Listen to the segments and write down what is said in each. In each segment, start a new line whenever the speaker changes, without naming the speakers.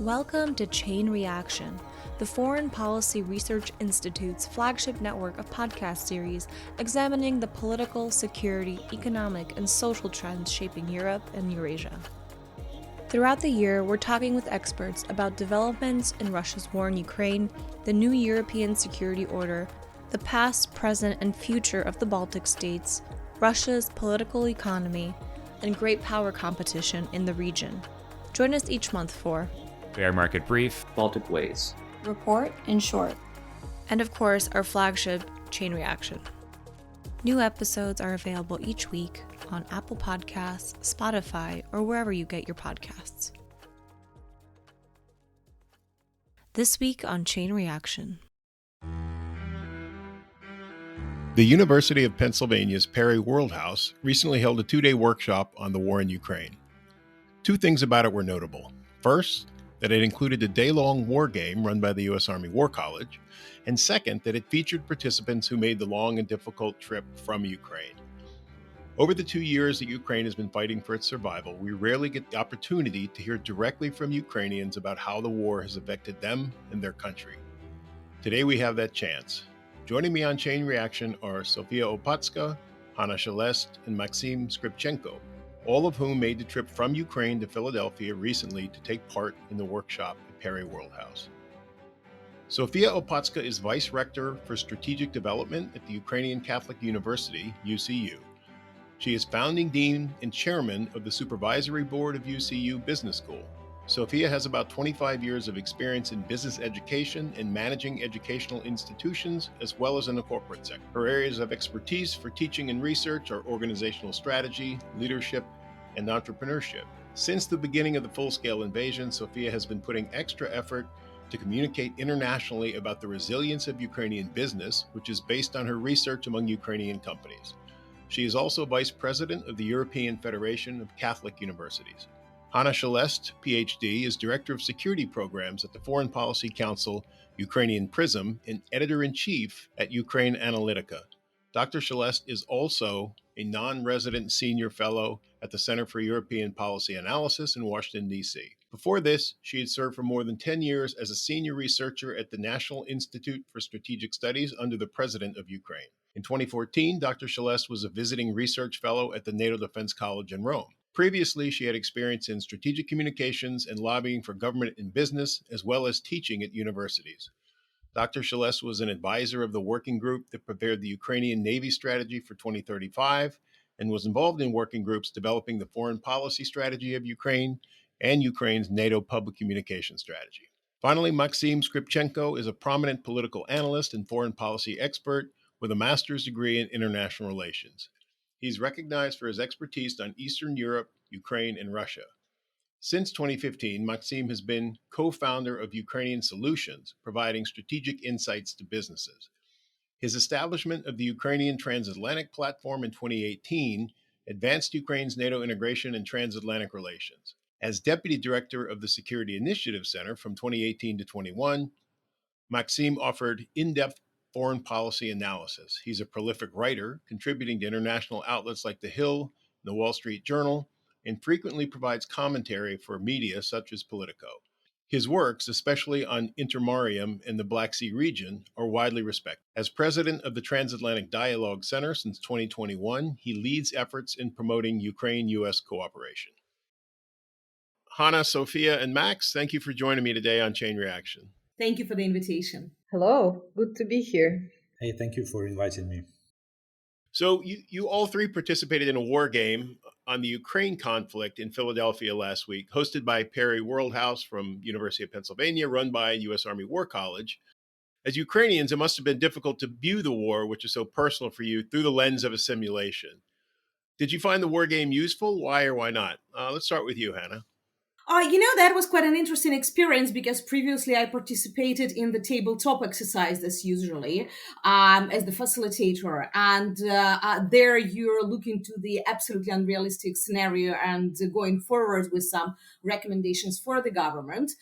Welcome to Chain Reaction, the Foreign Policy Research Institute's flagship network of podcast series examining the political, security, economic, and social trends shaping Europe and Eurasia. Throughout the year, we're talking with experts about developments in Russia's war in Ukraine, the new European security order, the past, present, and future of the Baltic states, Russia's political economy, and great power competition in the region. Join us each month for
Bear Market Brief,
Baltic Ways,
Report in Short,
and of course, our flagship, Chain Reaction. New episodes are available each week on Apple Podcasts, Spotify, or wherever you get your podcasts. This week on Chain Reaction.
The University of Pennsylvania's Perry Worldhouse recently held a 2-day workshop on the war in Ukraine. Two things about it were notable. First, that it included a day-long war game run by the U.S. Army War College, and second, that it featured participants who made the long and difficult trip from Ukraine. Over the 2 years that Ukraine has been fighting for its survival, we rarely get the opportunity to hear directly from Ukrainians about how the war has affected them and their country. Today we have that chance. Joining me on Chain Reaction are Sophia Opatska, Hanna Shelest, and Maksym Skrypchenko, all of whom made the trip from Ukraine to Philadelphia recently to take part in the workshop at Perry Worldhouse. Sophia Opatska is Vice Rector for Strategic Development at the Ukrainian Catholic University, UCU. She is founding dean and chairman of the Supervisory Board of UCU Business School. Sophia has about 25 years of experience in business education and managing educational institutions, as well as in the corporate sector. Her areas of expertise for teaching and research are organizational strategy, leadership, and entrepreneurship. Since the beginning of the full-scale invasion, Sophia has been putting extra effort to communicate internationally about the resilience of Ukrainian business, which is based on her research among Ukrainian companies. She is also vice president of the European Federation of Catholic Universities. Hanna Shelest, PhD, is Director of Security Programs at the Foreign Policy Council, Ukrainian PRISM, and Editor-in-Chief at Ukraine Analytica. Dr. Shelest is also a non-resident senior fellow at the Center for European Policy Analysis in Washington, D.C. Before this, she had served for more than 10 years as a senior researcher at the National Institute for Strategic Studies under the President of Ukraine. In 2014, Dr. Shelest was a visiting research fellow at the NATO Defense College in Rome. Previously, she had experience in strategic communications and lobbying for government and business, as well as teaching at universities. Dr. Shelest was an advisor of the working group that prepared the Ukrainian Navy strategy for 2035 and was involved in working groups developing the foreign policy strategy of Ukraine and Ukraine's NATO public communication strategy. Finally, Maksym Skrypchenko is a prominent political analyst and foreign policy expert with a master's degree in international relations. He's recognized for his expertise on Eastern Europe, Ukraine, and Russia. Since 2015, Maksym has been co-founder of Ukrainian Solutions, providing strategic insights to businesses. His establishment of the Ukrainian Transatlantic Platform in 2018 advanced Ukraine's NATO integration and transatlantic relations. As Deputy Director of the Security Initiative Center from 2018 to 21, Maksym offered in-depth foreign policy analysis. He's a prolific writer, contributing to international outlets like The Hill, The Wall Street Journal, and frequently provides commentary for media such as Politico. His works, especially on Intermarium and the Black Sea region, are widely respected. As president of the Transatlantic Dialogue Center since 2021, he leads efforts in promoting Ukraine-U.S. cooperation. Hanna, Sophia, and Max, thank you for joining me today on Chain Reaction.
Thank you for the invitation.
Hello, good to be here.
Hey, thank you for inviting me.
So you all three participated in a war game on the Ukraine conflict in Philadelphia last week, hosted by Perry Worldhouse from University of Pennsylvania, run by U.S. Army War College. As Ukrainians, it must have been difficult to view the war, which is so personal for you, through the lens of a simulation. Did you find the war game useful? Why or why not? Let's start with you, Hanna.
That was quite an interesting experience because previously I participated in the tabletop exercise as usually as the facilitator. And there you're looking to the absolutely unrealistic scenario and going forward with some recommendations for the government.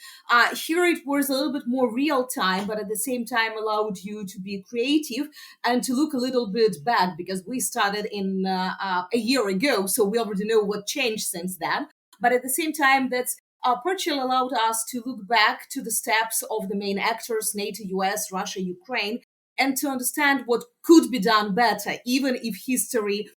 Here it was a little bit more real time, but at the same time allowed you to be creative and to look a little bit back because we started in a year ago. So we already know what changed since then. But at the same time, that's partially allowed us to look back to the steps of the main actors, NATO, US, Russia, Ukraine, and to understand what could be done better, even if history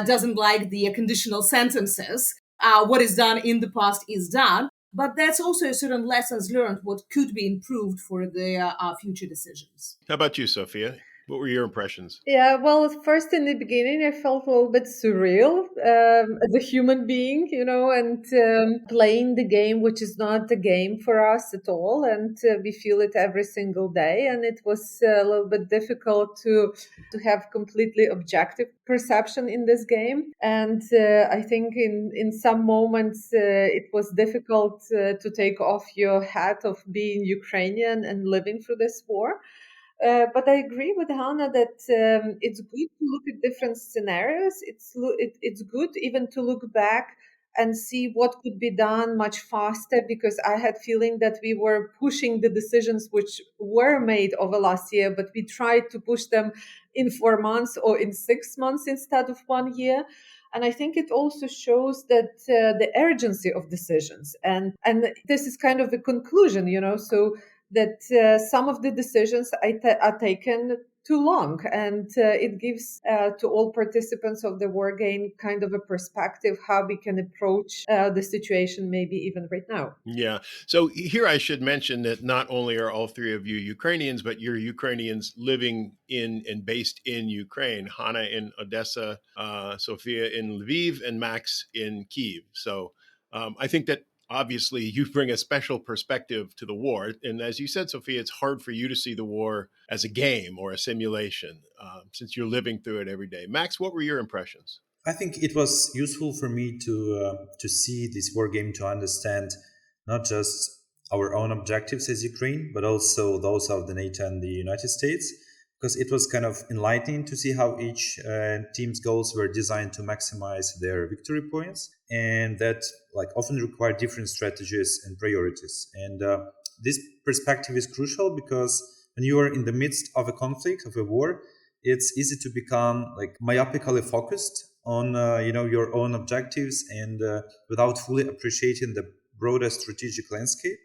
doesn't like the conditional sentences. What is done in the past is done. But that's also a certain lessons learned, what could be improved for the future decisions.
How about you, Sophia? What were your impressions?
Yeah, well, at first in the beginning, I felt a little bit surreal as a human being, and playing the game, which is not the game for us at all. And we feel it every single day. And it was a little bit difficult to have completely objective perception in this game. And I think in some moments, it was difficult to take off your hat of being Ukrainian and living through this war. But I agree with Hanna that it's good to look at different scenarios. It's good even to look back and see what could be done much faster, because I had feeling that we were pushing the decisions which were made over last year, but we tried to push them in 4 months or in 6 months instead of 1 year. And I think it also shows that the urgency of decisions, and this is kind of a conclusion, so that some of the decisions are taken too long, and it gives to all participants of the war game kind of a perspective how we can approach the situation maybe even right now.
Yeah. So here I should mention that not only are all three of you Ukrainians, but you're Ukrainians living in and based in Ukraine. Hanna in Odessa, Sophia in Lviv, and Max in Kyiv. So I think that obviously you bring a special perspective to the war. And as you said, Sophia, it's hard for you to see the war as a game or a simulation since you're living through it every day. Max, what were your impressions?
I think it was useful for me to see this war game, to understand not just our own objectives as Ukraine, but also those of the NATO and the United States, because it was kind of enlightening to see how each team's goals were designed to maximize their victory points, and that often require different strategies and priorities. And this perspective is crucial because when you are in the midst of a conflict, of a war, it's easy to become myopically focused on your own objectives, and without fully appreciating the broader strategic landscape.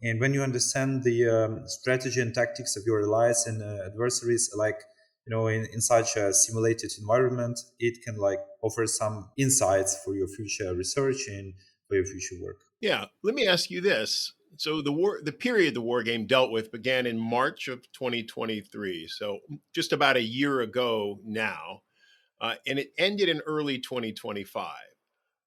And when you understand the strategy and tactics of your allies and adversaries, in such a simulated environment, it can offer some insights for your future research and for your future work.
Yeah, let me ask you this. So the period the war game dealt with began in March of 2023. So just about a year ago now. And it ended in early 2025.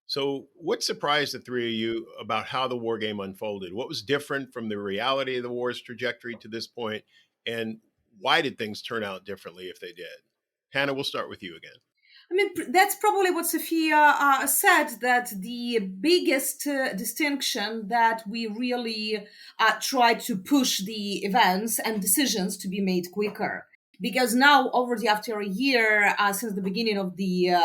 So what surprised the three of you about how the war game unfolded? What was different from the reality of the war's trajectory to this point? And why did things turn out differently if they did? Hanna, we'll start with you again.
I mean, that's probably what Sophia said, that the biggest distinction that we really tried to push the events and decisions to be made quicker. Because now, already after a year since the beginning of the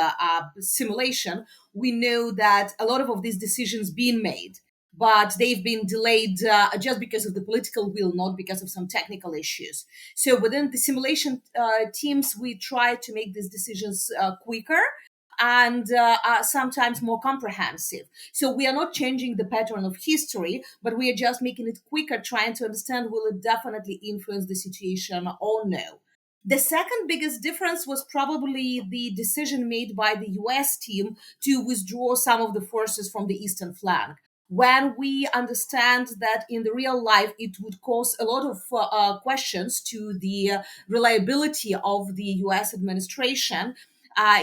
simulation, we know that a lot of these decisions being made, but they've been delayed just because of the political will, not because of some technical issues. So within the simulation teams, we try to make these decisions quicker and sometimes more comprehensive. So we are not changing the pattern of history, but we are just making it quicker, trying to understand, will it definitely influence the situation or no? The second biggest difference was probably the decision made by the US team to withdraw some of the forces from the eastern flank. When we understand that in the real life, it would cause a lot of questions to the reliability of the US administration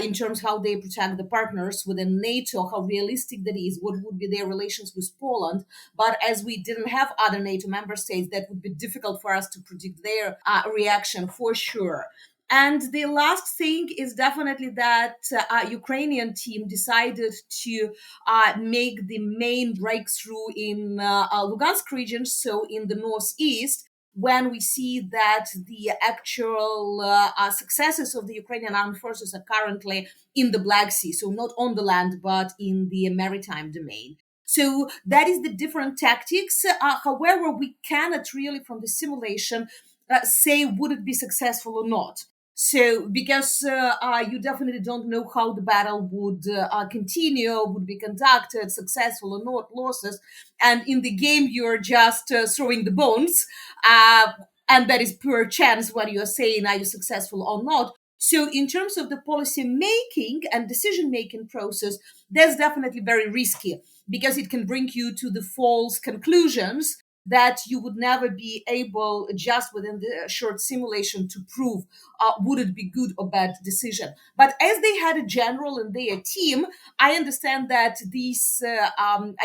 in terms of how they protect the partners within NATO, how realistic that is, what would be their relations with Poland. But as we didn't have other NATO member states, that would be difficult for us to predict their reaction for sure. And the last thing is definitely that Ukrainian team decided to make the main breakthrough in Lugansk region, so in the northeast, when we see that the actual successes of the Ukrainian armed forces are currently in the Black Sea, so not on the land, but in the maritime domain. So that is the different tactics. However, we cannot really, from the simulation, say would it be successful or not. So, because you definitely don't know how the battle would continue, would be conducted, successful or not, losses, and in the game you're just throwing the bones, uh, and that is pure chance what you're saying, are you successful or not. So, in terms of the policy making and decision making process, that's definitely very risky because it can bring you to the false conclusions that you would never be able just within the short simulation to prove would it be good or bad decision. But as they had a general in their team, I understand that this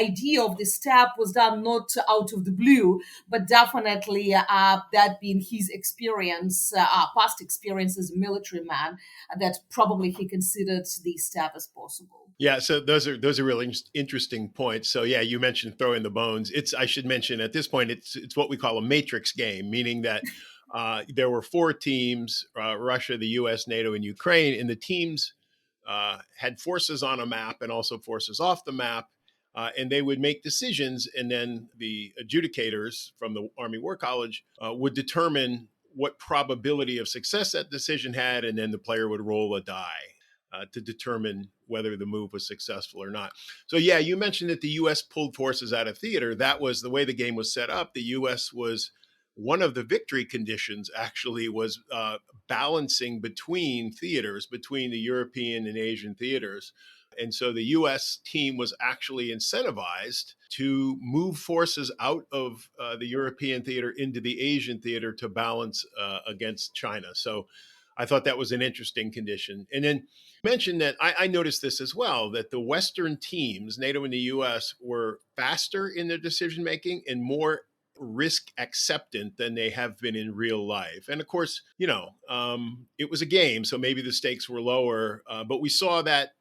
idea of this step was done not out of the blue, but definitely that being his experience, past experience as a military man, that probably he considered this step as possible.
Yeah, so those are really interesting points. So yeah, you mentioned throwing the bones. I should mention at this point it's what we call a matrix game, meaning that there were four teams: Russia, the U.S., NATO, and Ukraine. And the teams had forces on a map and also forces off the map, and they would make decisions, and then the adjudicators from the Army War College would determine what probability of success that decision had, and then the player would roll a die to determine whether the move was successful or not. So yeah, you mentioned that the U.S. pulled forces out of theater. That was the way the game was set up. The U.S. was one of the victory conditions actually was balancing between theaters, between the European and Asian theaters. And so the U.S. team was actually incentivized to move forces out of the European theater into the Asian theater to balance against China. So I thought that was an interesting condition. And then mentioned that I noticed this as well, that the Western teams, NATO and the US, were faster in their decision making and more risk acceptant than they have been in real life. And of course, it was a game, so maybe the stakes were lower, but we saw that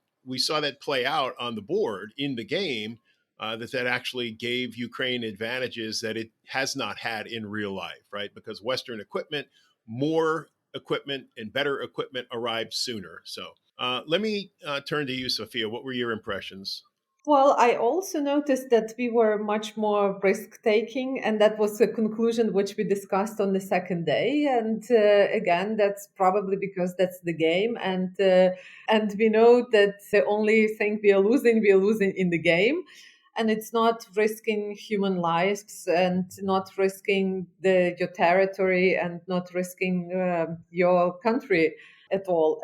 play out on the board in the game. That actually gave Ukraine advantages that it has not had in real life, right? Because Western equipment, more equipment and better equipment arrived sooner. So let me turn to you, Sophia. What were your impressions?
Well, I also noticed that we were much more risk taking, and that was a conclusion which we discussed on the second day. And again, that's probably because that's the game, and we know that the only thing we are losing in the game. And it's not risking human lives and not risking your territory and not risking your country at all.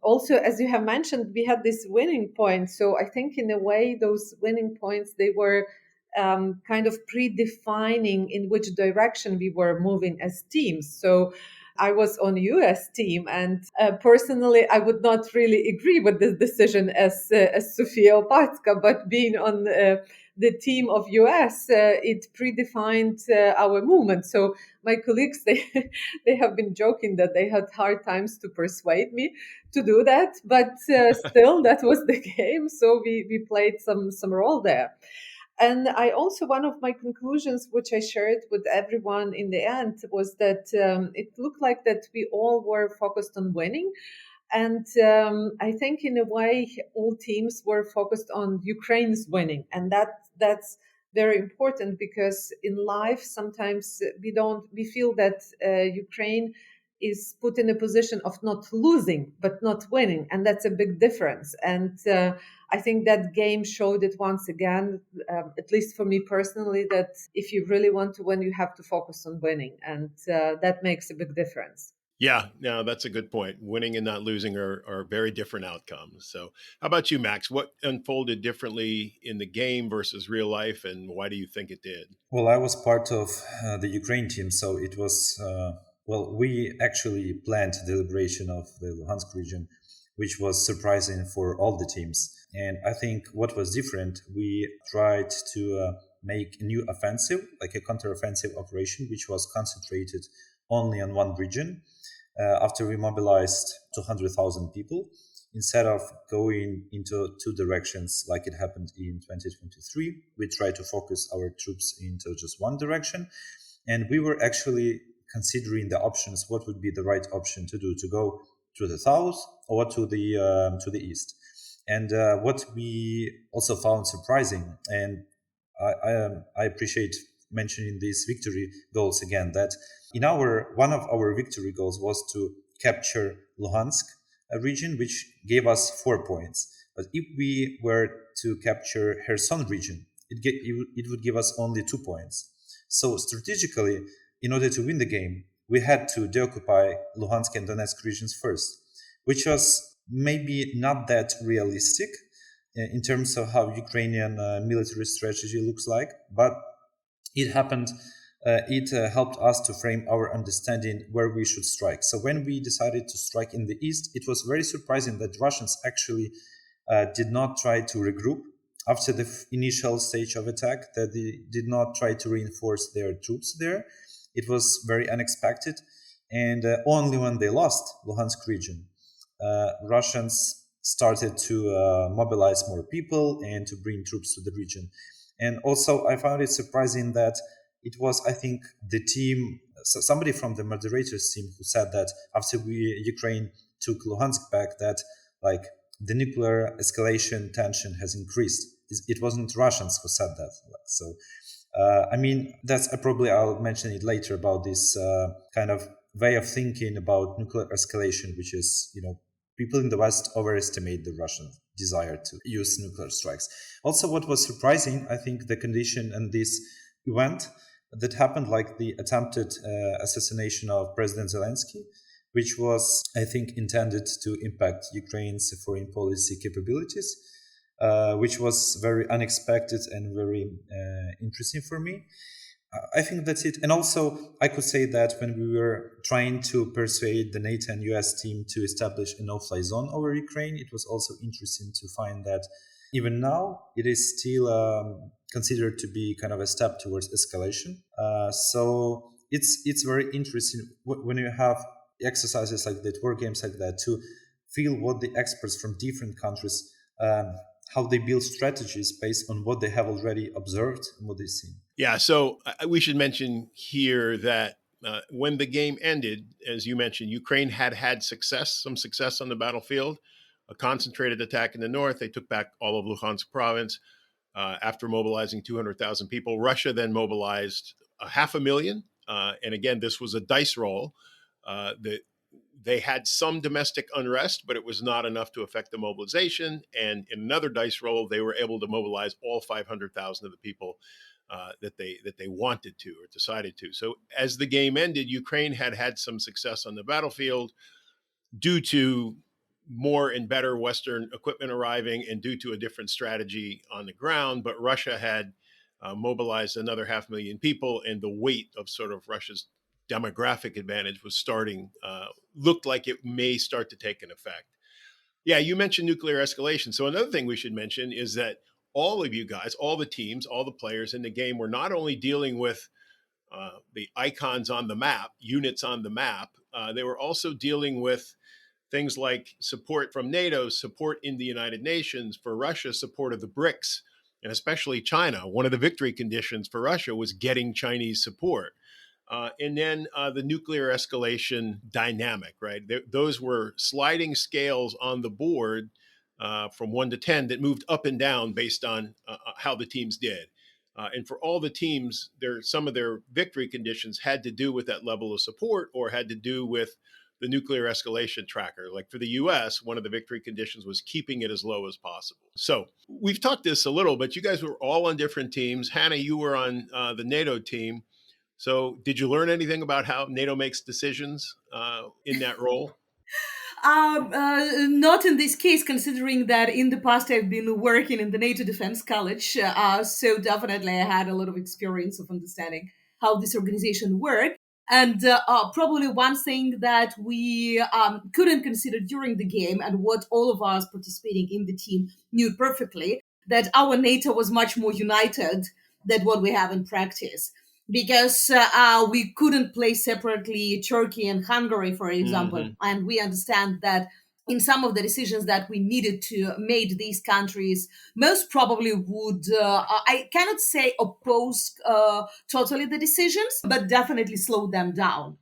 Also, as you have mentioned, we had this winning point. So I think in a way, those winning points, they were kind of predefining in which direction we were moving as teams. So I was on US team, and personally, I would not really agree with this decision as Sophia Opatska, but being on the team of US, it predefined our movement. So my colleagues, they have been joking that they had hard times to persuade me to do that, but still, that was the game. So we played some role there. And I also, one of my conclusions, which I shared with everyone in the end, was that it looked like that we all were focused on winning. And I think in a way, all teams were focused on Ukraine's winning. And that's very important, because in life, sometimes we feel that Ukraine is put in a position of not losing, but not winning. And that's a big difference. And I think that game showed it once again, at least for me personally, that if you really want to win, you have to focus on winning. And that makes a big difference.
Yeah, no, that's a good point. Winning and not losing are very different outcomes. So how about you, Max? What unfolded differently in the game versus real life, and why do you think it did?
Well, I was part of the Ukraine team, so it was, we actually planned the liberation of the Luhansk region, which was surprising for all the teams. And I think what was different, we tried to make a new offensive, like a counter-offensive operation, which was concentrated only on one region. After we mobilized 200,000 people, instead of going into two directions like it happened in 2023, we tried to focus our troops into just one direction. And we were actually considering the options, what would be the right option to do, to go to the south or to the east. And what we also found surprising, and I appreciate mentioning these victory goals again, that one of our victory goals was to capture Luhansk region, which gave us 4 points. But if we were to capture Kherson region, it would give us only 2 points. So strategically, in order to win the game, we had to deoccupy Luhansk and Donetsk regions first, which was maybe not that realistic in terms of how Ukrainian military strategy looks like, but it happened. It helped us to frame our understanding where we should strike. So when we decided to strike in the east, it was very surprising that Russians actually did not try to regroup after the initial stage of attack, that they did not try to reinforce their troops there. It was very unexpected. And only when they lost Luhansk region, Russians started to mobilize more people and to bring troops to the region. And also, I found it surprising that it was, I think, the team, somebody from the moderators team who said that after Ukraine took Luhansk back, that like the nuclear escalation tension has increased. It wasn't Russians who said that. So, I mean, probably I'll mention it later about this kind of way of thinking about nuclear escalation, which is, people in the West overestimate the Russian desire to use nuclear strikes. Also, what was surprising, I think, the condition and this event that happened, like the attempted assassination of President Zelensky, which was, I think, intended to impact Ukraine's foreign policy capabilities, which was very unexpected and very interesting for me. I think that's it. And also, I could say that when we were trying to persuade the NATO and US team to establish a no-fly zone over Ukraine, it was also interesting to find that even now, it is still considered to be kind of a step towards escalation. So it's very interesting when you have exercises like that, war games like that, to feel what the experts from different countries, how they build strategies based on what they have already observed and what they've seen.
Yeah, so we should mention here that when the game ended, as you mentioned, Ukraine had some success on the battlefield, a concentrated attack in the north. They took back all of Luhansk province after mobilizing 200,000 people. Russia then mobilized 500,000. And again, this was a dice roll. They had some domestic unrest, but it was not enough to affect the mobilization. And in another dice roll, they were able to mobilize all 500,000 of the people that they wanted to or decided to. So as the game ended, Ukraine had some success on the battlefield due to more and better Western equipment arriving and due to a different strategy on the ground. But Russia had mobilized another 500,000 people, and the weight of sort of Russia's demographic advantage was looked like it may start to take an effect. Yeah, you mentioned nuclear escalation. So another thing we should mention is that all of you guys, all the teams, all the players in the game were not only dealing with the icons on the map, units on the map, they were also dealing with things like support from NATO, support in the United Nations, for Russia, support of the BRICS, and especially China. One of the victory conditions for Russia was getting Chinese support. And then the nuclear escalation dynamic, right? Those were sliding scales on the board from 1 to 10 that moved up and down based on how the teams did. And for all the teams, some of their victory conditions had to do with that level of support or had to do with the nuclear escalation tracker. Like for the US, one of the victory conditions was keeping it as low as possible. So we've talked this a little, but you guys were all on different teams. Hanna, you were on the NATO team. So did you learn anything about how NATO makes decisions in that role?
Not in this case, considering that in the past I've been working in the NATO Defense College. So definitely I had a lot of experience of understanding how this organization works. And probably one thing that we couldn't consider during the game, and what all of us participating in the team knew perfectly, that our NATO was much more united than what we have in practice. Because we couldn't play separately Turkey and Hungary, for example. Mm-hmm. And we understand that in some of the decisions that we needed to make, these countries most probably would, I cannot say oppose totally the decisions, but definitely slow them down.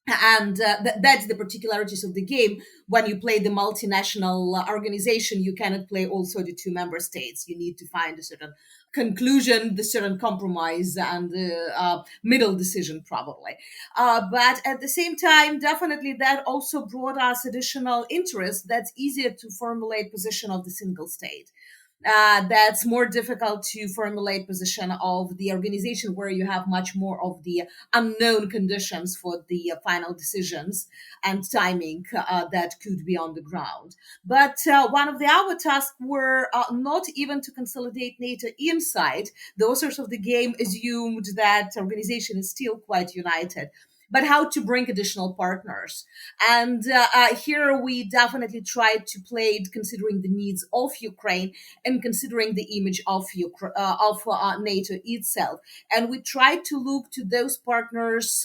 And that's the particularities of the game. When you play the multinational organization, you cannot play all 32 member states. You need to find a certain conclusion, the certain compromise and the middle decision, probably. But at the same time, definitely that also brought us additional interest that's easier to formulate position of the single state. That's more difficult to formulate position of the organization where you have much more of the unknown conditions for the final decisions and timing that could be on the ground. But one of our tasks were not even to consolidate NATO inside. The authors of the game assumed that organization is still quite united, but how to bring additional partners. And here we definitely tried to play it considering the needs of Ukraine and considering the image of NATO itself. And we tried to look to those partners,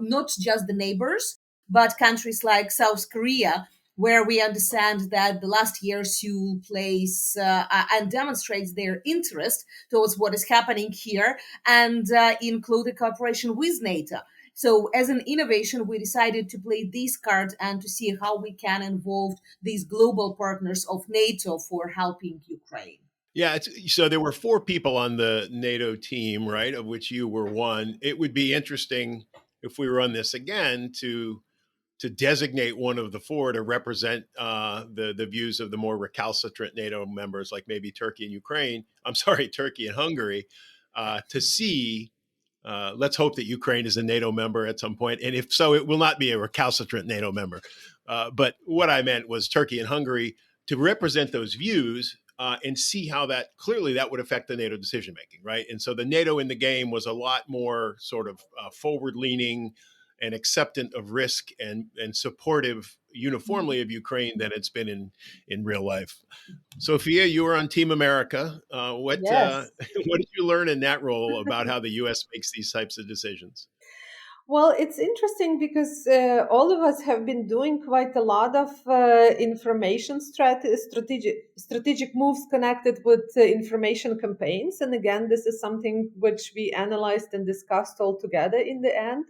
not just the neighbors, but countries like South Korea, where we understand that the last year Seoul plays and demonstrates their interest towards what is happening here and include a cooperation with NATO. So, as an innovation, we decided to play these cards and to see how we can involve these global partners of NATO for helping Ukraine.
Yeah, so there were 4 people on the NATO team, right, of which you were one. It would be interesting if we run this again to designate one of the 4 to represent the views of the more recalcitrant NATO members, like maybe Turkey and Ukraine. I'm sorry, Turkey and Hungary, to see. Let's hope that Ukraine is a NATO member at some point, and if so, it will not be a recalcitrant NATO member. But what I meant was Turkey and Hungary to represent those views and see how that clearly that would affect the NATO decision making, right? And so the NATO in the game was a lot more sort of forward leaning and acceptant of risk and supportive uniformly of Ukraine than it's been in real life. Sophia, you were on Team America. What
Yes.
what did you learn in that role about how the U.S. makes these types of decisions?
Well, it's interesting because all of us have been doing quite a lot of information strategic moves connected with information campaigns. And again, this is something which we analyzed and discussed all together in the end.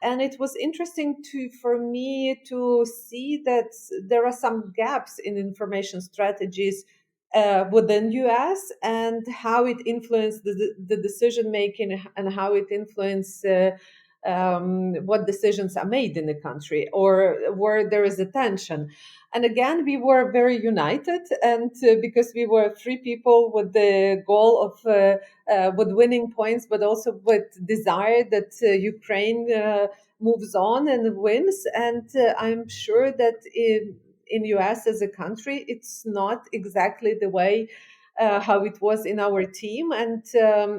And it was interesting for me to see that there are some gaps in information strategies within US and how it influenced the decision making and how it influenced what decisions are made in the country or where there is a tension. And again, we were very united, and because we were 3 people with the goal of with winning points, but also with desire that Ukraine moves on and wins. And I'm sure that in US as a country, it's not exactly the way how it was in our team. And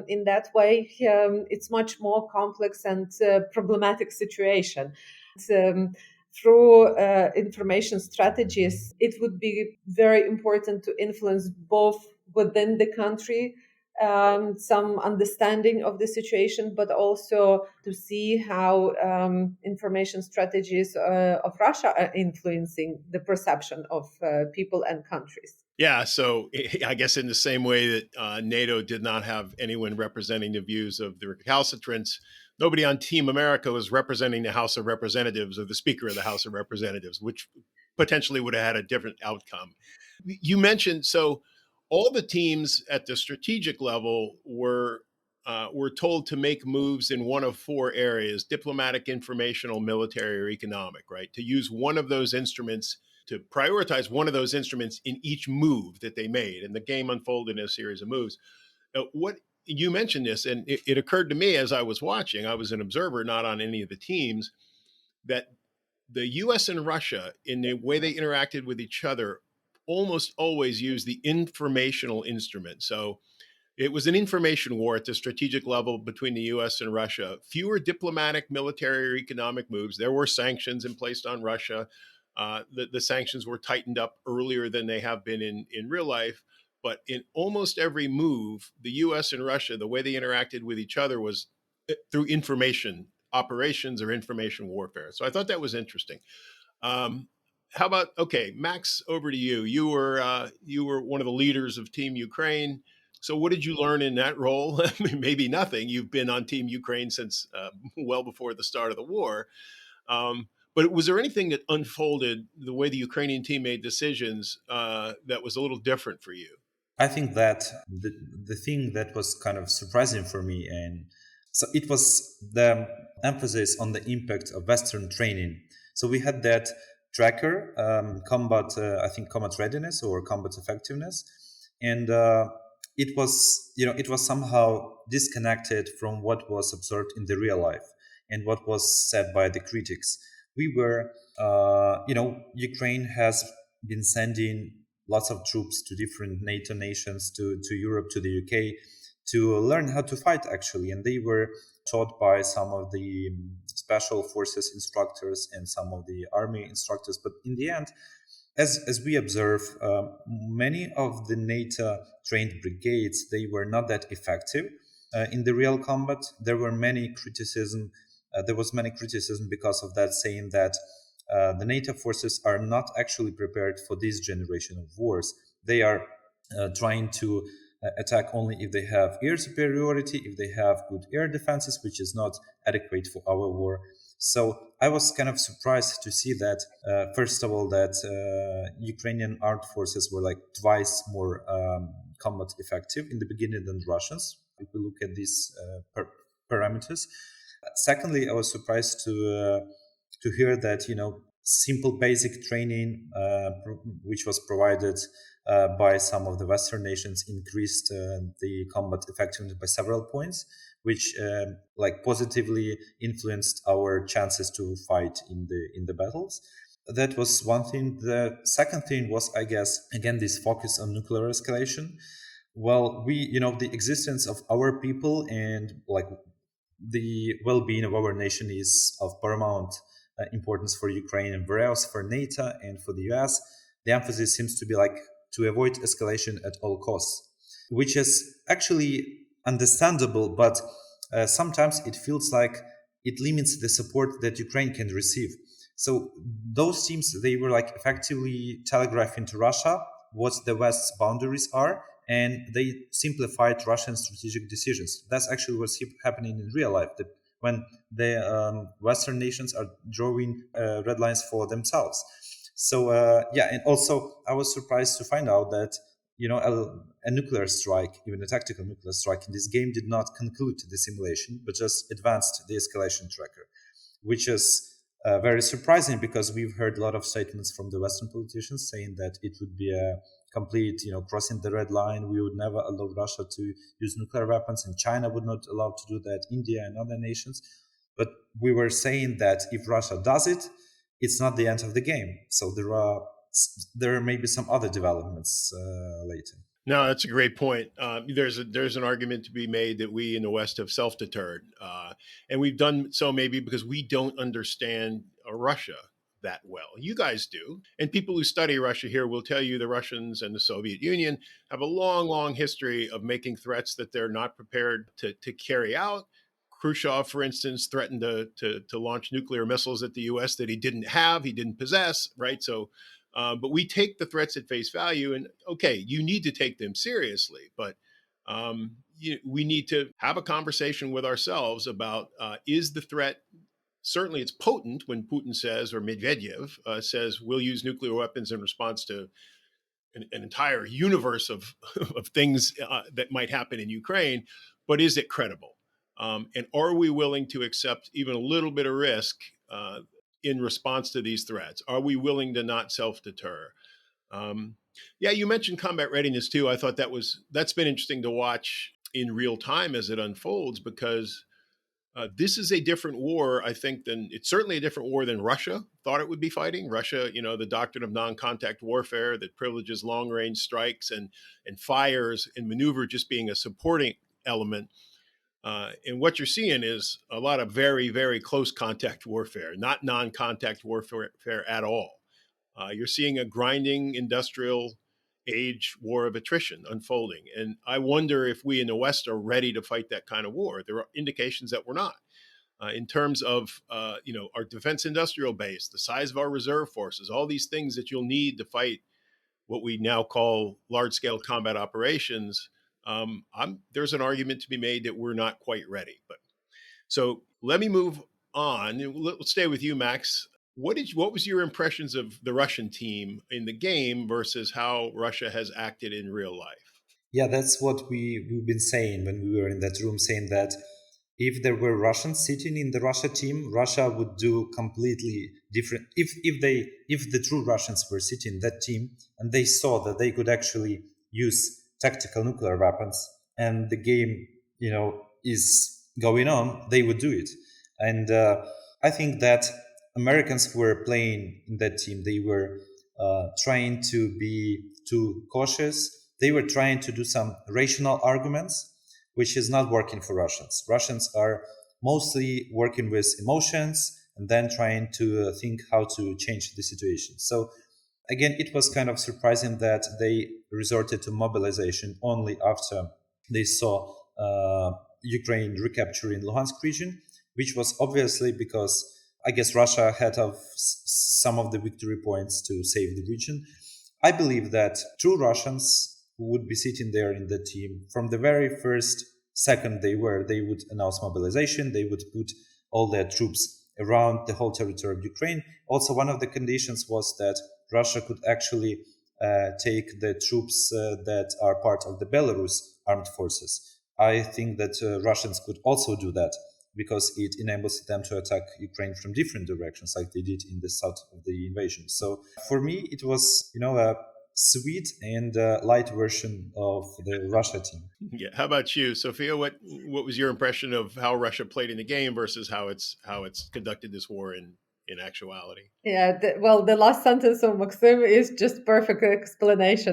in that way, it's much more complex and problematic situation. Through information strategies, it would be very important to influence both within the country some understanding of the situation, but also to see how information strategies of Russia are influencing the perception of people and countries.
Yeah, so I guess in the same way that NATO did not have anyone representing the views of the recalcitrants, nobody on Team America was representing the House of Representatives or the Speaker of the House of Representatives, which potentially would have had a different outcome. You mentioned, so all the teams at the strategic level were told to make moves in one of 4 areas: diplomatic, informational, military, or economic, right? To use one of those instruments, to prioritize one of those instruments in each move that they made. And the game unfolded in a series of moves. What you mentioned this, and it occurred to me as I was watching, I was an observer, not on any of the teams, that the US and Russia, in the way they interacted with each other, almost always used the informational instrument. So it was an information war at the strategic level between the US and Russia. Fewer diplomatic, military, or economic moves. There were sanctions in place on Russia. The sanctions were tightened up earlier than they have been in real life. But in almost every move, the US and Russia, the way they interacted with each other was through information operations or information warfare. So I thought that was interesting. How about, okay, Max, over to you. You were one of the leaders of Team Ukraine. So what did you learn in that role? Maybe nothing. You've been on Team Ukraine since well before the start of the war. But was there anything that unfolded the way the Ukrainian team made decisions that was a little different for you?
I think that the thing that was kind of surprising for me, and so it was the emphasis on the impact of Western training. So we had that tracker, I think combat readiness or combat effectiveness, and it was somehow disconnected from what was observed in the real life and what was said by the critics. We were, Ukraine has been sending lots of troops to different NATO nations, to Europe, to the UK, to learn how to fight, actually. And they were taught by some of the special forces instructors and some of the army instructors. But in the end, as we observe, many of the NATO trained brigades, they were not that effective in the real combat. There was many criticism because of that, saying that the NATO forces are not actually prepared for this generation of wars. They are trying to attack only if they have air superiority, if they have good air defenses, which is not adequate for our war. So I was kind of surprised to see that, first of all, that Ukrainian armed forces were like twice more combat effective in the beginning than Russians, if we look at these parameters. Secondly, I was surprised to hear that, simple basic training, which was provided by some of the Western nations, increased the combat effectiveness by several points, which positively influenced our chances to fight in the battles. That was one thing. The second thing was, I guess, again, this focus on nuclear escalation. Well, the existence of our people and the well-being of our nation is of paramount importance for Ukraine, and whereas for NATO and for the US, the emphasis seems to be to avoid escalation at all costs, which is actually understandable, but sometimes it feels like it limits the support that Ukraine can receive. So those teams, they were effectively telegraphing to Russia what the West's boundaries are, and they simplified Russian strategic decisions. That's actually what's happening in real life, that when the Western nations are drawing red lines for themselves. So, and also I was surprised to find out that, a nuclear strike, even a tactical nuclear strike in this game, did not conclude the simulation, but just advanced the escalation tracker, which is very surprising, because we've heard a lot of statements from the Western politicians saying that it would be a complete, crossing the red line. We would never allow Russia to use nuclear weapons, and China would not allow to do that, India and other nations. But we were saying that if Russia does it, it's not the end of the game. So there may be some other developments later.
No, that's a great point. There's an argument to be made that we in the West have self-deterred, and we've done so maybe because we don't understand Russia that well. You guys do, and people who study Russia here will tell you the Russians and the Soviet Union have a long, long history of making threats that they're not prepared to carry out. Khrushchev, for instance, threatened to launch nuclear missiles at the U.S. that he didn't possess, right? So. But we take the threats at face value, and okay, you need to take them seriously, but we need to have a conversation with ourselves about, is the threat, certainly it's potent when Putin says, or Medvedev says, we'll use nuclear weapons in response to an entire universe of things that might happen in Ukraine, but is it credible? And are we willing to accept even a little bit of risk in response to these threats? Are we willing to not self-deter? You mentioned combat readiness too. I thought that's been interesting to watch in real time as it unfolds, because this is a different war, I think, it's certainly a different war than Russia thought it would be fighting. Russia, the doctrine of non-contact warfare that privileges long-range strikes and fires and maneuver just being a supporting element. And what you're seeing is a lot of very, very close contact warfare, not non-contact warfare at all. You're seeing a grinding industrial age war of attrition unfolding. And I wonder if we in the West are ready to fight that kind of war. There are indications that we're not. In terms of, our defense industrial base, the size of our reserve forces, all these things that you'll need to fight what we now call large-scale combat operations. There's an argument to be made that we're not quite ready. But so let me move on. Let's stay with you, Max. What was your impressions of the Russian team in the game versus how Russia has acted in real life?
Yeah, that's what we've been saying when we were in that room, saying that if there were Russians sitting in the Russia team, Russia would do completely different. If the true Russians were sitting in that team and they saw that they could actually use tactical nuclear weapons and the game, is going on, they would do it. And I think that Americans who were playing in that team, they were trying to be too cautious. They were trying to do some rational arguments, which is not working for Russians. Russians are mostly working with emotions and then trying to think how to change the situation. So again, it was kind of surprising that they resorted to mobilization only after they saw Ukraine recapturing Luhansk region, which was obviously because I guess Russia had of some of the victory points to save the region. I believe that true Russians who would be sitting there in the team from the very first second they would announce mobilization, they would put all their troops around the whole territory of Ukraine. Also, one of the conditions was that Russia could actually take the troops that are part of the Belarus armed forces. I think that Russians could also do that because it enables them to attack Ukraine from different directions, like they did in the start of the invasion. So for me, it was, a sweet and light version of the Russia team.
Yeah. How about you, Sophia? What was your impression of how Russia played in the game versus how it's conducted this war in actuality?
Yeah, the last sentence of Maksym is just perfect explanation.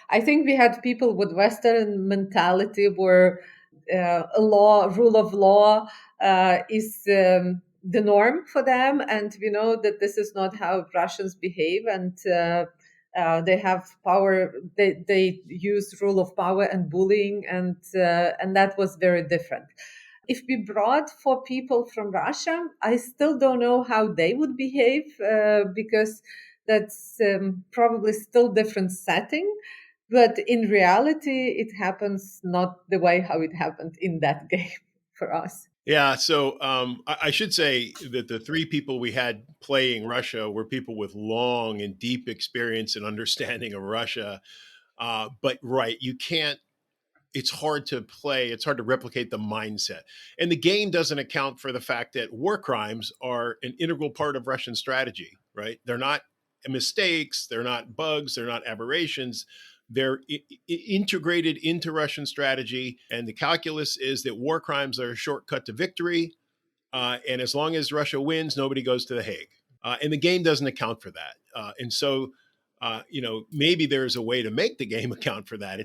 I think we had people with Western mentality where rule of law is the norm for them, and we know that this is not how Russians behave, and they have power. They use rule of power and bullying, and that was very different. If we brought 4 people from Russia, I still don't know how they would behave because that's probably still different setting. But in reality, it happens not the way how it happened in that game for us.
Yeah, so I should say that the 3 people we had playing Russia were people with long and deep experience and understanding of Russia. But right, you can't. It's hard to play. It's hard to replicate the mindset, and the game doesn't account for the fact that war crimes are an integral part of Russian strategy. Right? They're not mistakes. They're not bugs. They're not aberrations. They're integrated into Russian strategy, and the calculus is that war crimes are a shortcut to victory. And as long as Russia wins, nobody goes to The Hague. And the game doesn't account for that. And so, maybe there's a way to make the game account for that.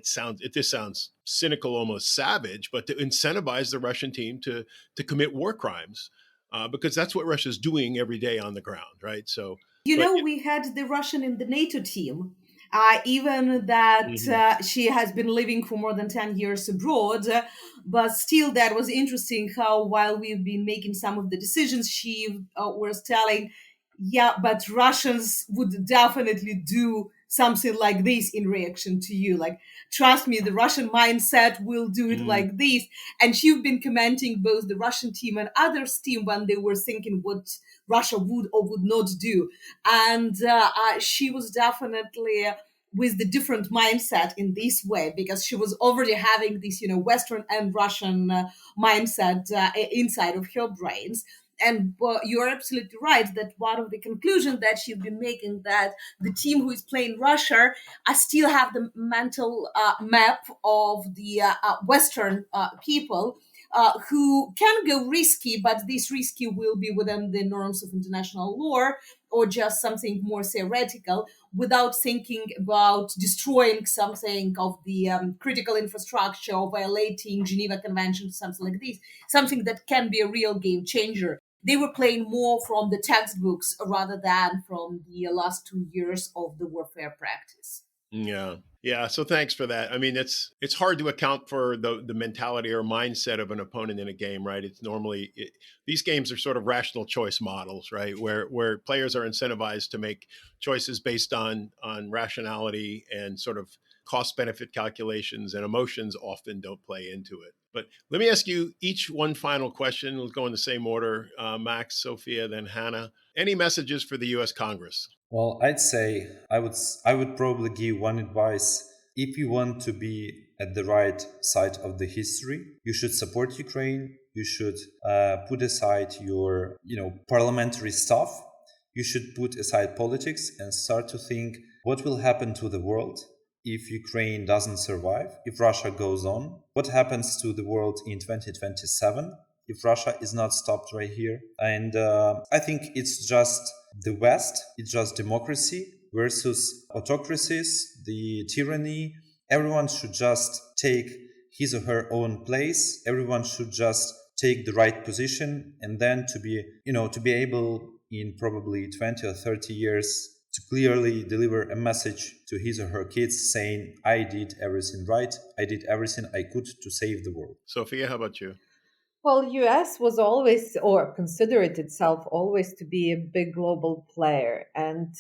This sounds cynical, almost savage, but to incentivize the Russian team to commit war crimes, because that's what Russia's doing every day on the ground, right? So,
We had the Russian in the NATO team. Even that she has been living for more than 10 years abroad, but still that was interesting how while we've been making some of the decisions, she was telling, yeah, but Russians would definitely do something like this in reaction to you. Like, trust me, the Russian mindset will do it like this. And she've been commenting both the Russian team and others team when they were thinking what Russia would or would not do. And she was definitely with the different mindset in this way, because she was already having this, Western and Russian mindset inside of her brains. And you're absolutely right that one of the conclusions that she's been making, that the team who is playing Russia still have the mental map of the Western people who can go risky, but this risky will be within the norms of international law or just something more theoretical, without thinking about destroying something of the critical infrastructure or violating Geneva Convention, something like this, something that can be a real game changer. They were playing more from the textbooks rather than from the last 2 years of the warfare practice.
Yeah. Yeah. So thanks for that. I mean, it's hard to account for the mentality or mindset of an opponent in a game, right? It's normally these games are sort of rational choice models, right? Where players are incentivized to make choices based on rationality and sort of cost benefit calculations, and emotions often don't play into it. But let me ask you each one final question. We'll go in the same order. Max, Sophia, then Hannah. Any messages for the U.S. Congress?
Well, I'd say I would probably give one advice. If you want to be at the right side of the history. You should support Ukraine. You should put aside your, parliamentary stuff. You should put aside politics and start to think what will happen to the world if Ukraine doesn't survive, if Russia goes on. What happens to the world in 2027 if Russia is not stopped right here? And I think it's just the West, it's just democracy versus autocracies, the tyranny. Everyone should just take his or her own place. Everyone should just take the right position, and then to be able in probably 20 or 30 years to clearly deliver a message to his or her kids saying, I did everything right. I did everything I could to save the world.
Sophia, how about you?
Well, US was always, or considered itself always to be a big global player, and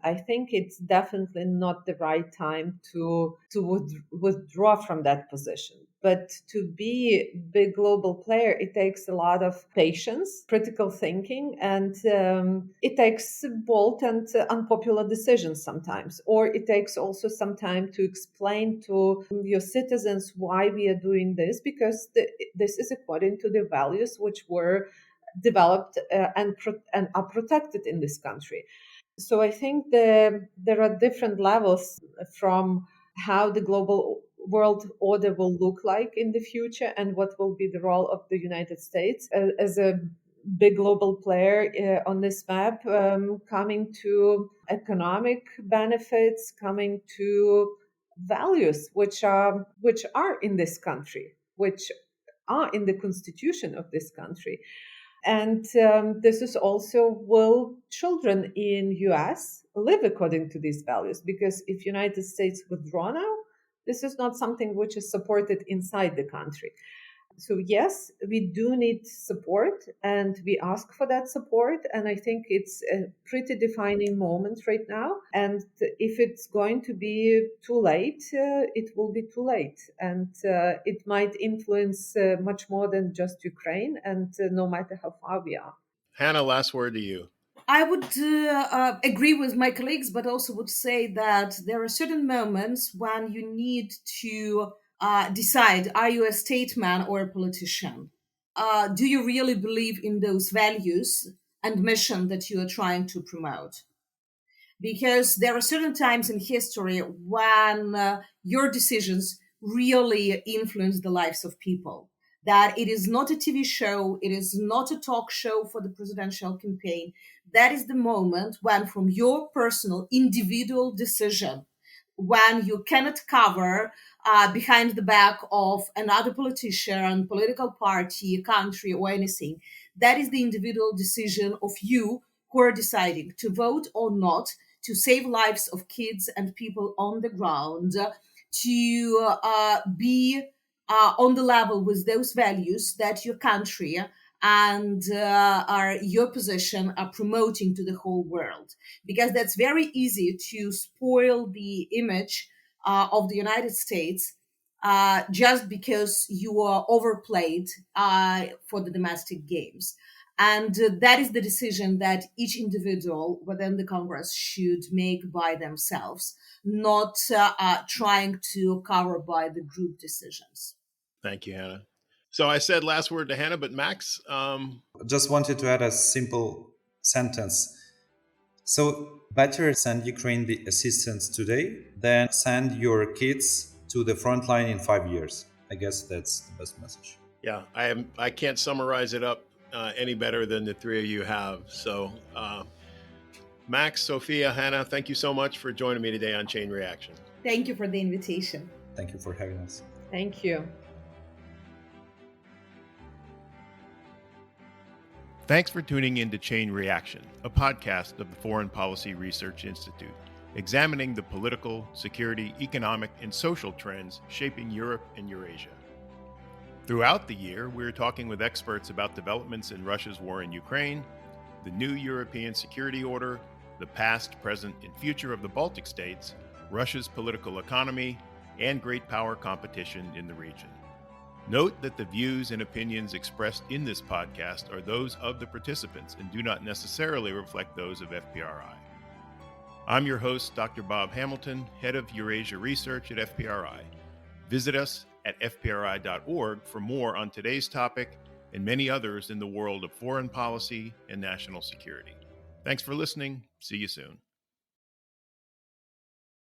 I think it's definitely not the right time to withdraw from that position. But to be a big global player, it takes a lot of patience, critical thinking, and it takes bold and unpopular decisions sometimes. Or it takes also some time to explain to your citizens why we are doing this, because this is according to the values which were developed and are protected in this country. So I think there are different levels from how the global world order will look like in the future and what will be the role of the United States as a big global player on this map, coming to economic benefits, coming to values which are in this country, which are in the constitution of this country. And this is also, will children in US live according to these values? Because if United States withdraw now, this is not something which is supported inside the country. So yes, we do need support, and we ask for that support. And I think it's a pretty defining moment right now. And if it's going to be too late, it will be too late. And it might influence much more than just Ukraine, and no matter how far we are.
Hanna, last word to you.
I would agree with my colleagues, but also would say that there are certain moments when you need to decide, are you a statesman or a politician? Do you really believe in those values and mission that you are trying to promote? Because there are certain times in history when your decisions really influence the lives of people. That it is not a TV show, it is not a talk show for the presidential campaign. That is the moment when, from your personal, individual decision, when you cannot cover behind the back of another politician, political party, country, or anything, that is the individual decision of you who are deciding to vote or not, to save lives of kids and people on the ground, to be on the level with those values that your country and your position are promoting to the whole world. Because that's very easy to spoil the image of the United States just because you are overplayed for the domestic games. And that is the decision that each individual within the Congress should make by themselves, not trying to cover by the group decisions.
Thank you, Hanna. So I said last word to Hanna, but Max?
Just wanted to add a simple sentence. So better send Ukraine the assistance today than send your kids to the front line in 5 years. I guess that's the best message.
Yeah, I can't summarize it up any better than the three of you have. So Max, Sophia, Hanna, thank you so much for joining me today on Chain Reaction.
Thank you for the invitation.
Thank you for having us.
Thank you.
Thanks for tuning in to Chain Reaction, a podcast of the Foreign Policy Research Institute, examining the political, security, economic, and social trends shaping Europe and Eurasia. Throughout the year, we're talking with experts about developments in Russia's war in Ukraine, the new European security order, the past, present, and future of the Baltic states, Russia's political economy, and great power competition in the region. Note that the views and opinions expressed in this podcast are those of the participants and do not necessarily reflect those of FPRI. I'm your host, Dr. Bob Hamilton, Head of Eurasia Research at FPRI. Visit us at fpri.org for more on today's topic and many others in the world of foreign policy and national security. Thanks for listening. See you soon.